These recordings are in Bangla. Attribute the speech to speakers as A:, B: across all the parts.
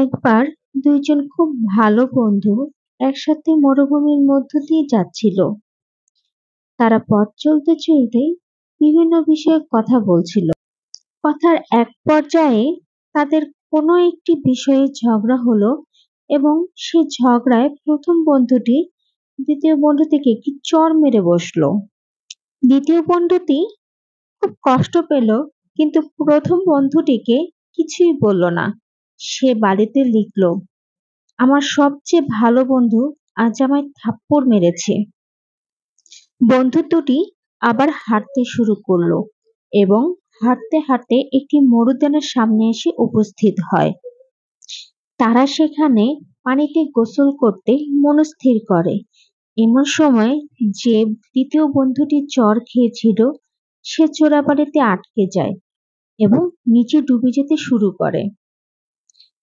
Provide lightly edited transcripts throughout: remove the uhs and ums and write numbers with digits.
A: একবার দুইজন খুব ভালো বন্ধু একসাথে মরুভূমির মধ্য দিয়ে যাচ্ছিল। তারা পথ চলতে চলতে বিভিন্ন বিষয়ে কথা বলছিল। কথার এক পর্যায়ে তাদের কোনো একটি বিষয়ে ঝগড়া হলো এবং সে ঝগড়ায় প্রথম বন্ধুটি দ্বিতীয় বন্ধুটিকে একটি চড় মেরে বসলো। দ্বিতীয় বন্ধুটি খুব কষ্ট পেল, কিন্তু প্রথম বন্ধুটিকে কিছুই বলল না। সে বাড়িতে লিখল, আমার সবচেয়ে ভালো বন্ধু আজ আমায় থাপ্পড় মেরেছে। বন্ধু দুটি আবার হাঁটতে শুরু করলো এবং হাঁটতে হাঁটতে একটি মরুদ্যানের সামনে এসে উপস্থিত হয়। তারা সেখানে পানিতে গোসল করতে মনস্থির করে। এমন সময় যে দ্বিতীয় বন্ধুটি চড় খেয়েছিল সে চোরাবালিতে আটকে যায় এবং নিচে ডুবে যেতে শুরু করে।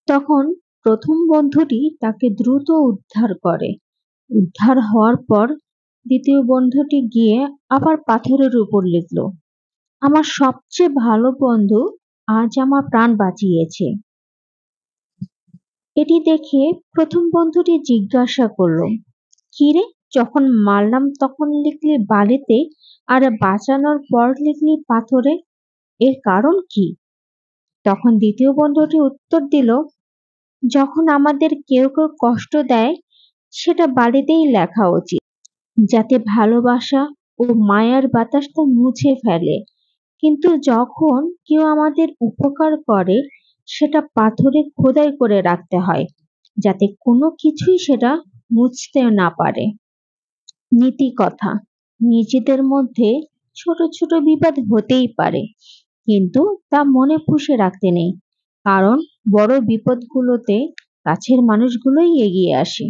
A: তখন প্রথম বন্ধুটি তাকে দ্রুত উদ্ধার করে। উদ্ধার হওয়ার পর দ্বিতীয় বন্ধুটি গিয়ে আবার পাথরের উপর লিখল, আমার সবচেয়ে ভালো বন্ধু আজ আমার প্রাণ বাঁচিয়েছে। এটি দেখে প্রথম বন্ধুটি জিজ্ঞাসা করলো, কিরে, যখন মারলাম তখন লিখলি বালিতে আর বাঁচানোর পর লিখলি পাথরে, এর কারণ কি? তখন দ্বিতীয় বন্ধুটি উত্তর দিল, যখন আমাদের কেউ কেউ কষ্ট দেয় সেটা বালিতেই লেখা উচিত, যাতে ভালোবাসা ও মায়ার বাতাসটা মুছে ফেলে। কিন্তু যখন কেউ আমাদের উপকার করে সেটা পাথরে খোদাই করে রাখতে হয়, যাতে কোনো কিছুই সেটা মুছতে না পারে। নীতি কথা, নিজেদের মধ্যে ছোট ছোট বিবাদ হতেই পারে, কিন্তু তা মনে পুষে রাখতে নেই, কারণ বড় বিপদগুলোতে কাছের মানুষগুলোই এগিয়ে আসে।